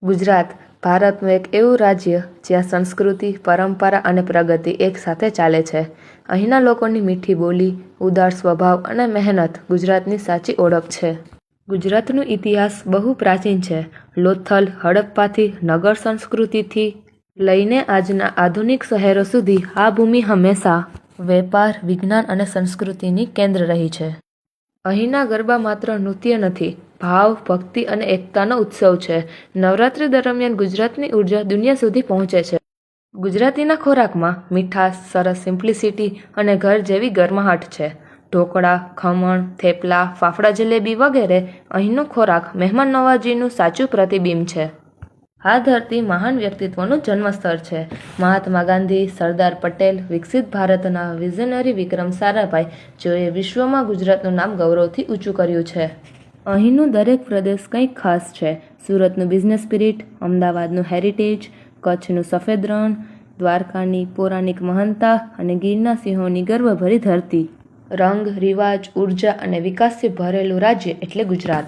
ગુજરાત ભારતનું એક એવું રાજ્ય જ્યાં સંસ્કૃતિ, પરંપરા અને પ્રગતિ એકસાથે ચાલે છે. અહીંના લોકોની મીઠી બોલી, ઉદાર સ્વભાવ અને મહેનત ગુજરાતની સાચી ઓળખ છે. ગુજરાતનો ઇતિહાસ બહુ પ્રાચીન છે. લોથલ, હડપ્પાથી નગર સંસ્કૃતિથી લઈને આજના આધુનિક શહેરો સુધી આ ભૂમિ હંમેશા વેપાર, વિજ્ઞાન અને સંસ્કૃતિની કેન્દ્ર રહી છે. અહીંના ગરબા માત્ર નૃત્ય નથી, ભાવ, ભક્તિ અને એકતાનો ઉત્સવ છે. નવરાત્રિ દરમિયાન ગુજરાતની ઉર્જા દુનિયા સુધી પહોંચે છે. ગુજરાતીના ખોરાકમાં મીઠાશ, સરસ સિમ્પ્લિસિટી અને ઘર જેવી ગરમાહટ છે. ઢોકળા, ખમણ, થેપલા, ફાફડા જલેબી વગેરે અહીંનો ખોરાક મહેમાન નવાજીનું સાચું પ્રતિબિંબ છે. આ ધરતી મહાન વ્યક્તિત્વનું જન્મસ્થળ છે. મહાત્મા ગાંધી, સરદાર પટેલ, વિકસિત ભારતના વિઝનરી વિક્રમ સારાભાઈ જેઓએ વિશ્વમાં ગુજરાતનું નામ ગૌરવથી ઊંચું કર્યું છે. અહીંનું દરેક પ્રદેશ કંઈક ખાસ છે. સુરતનું બિઝનેસ સ્પિરિટ, અમદાવાદનું હેરિટેજ, કચ્છનું સફેદ રણ, દ્વારકાની પૌરાણિક મહાનતા અને ગીરના સિંહોની ગર્વભરી ધરતી. રંગ, રિવાજ, ઉર્જા અને વિકાસથી ભરેલું રાજ્ય એટલે ગુજરાત.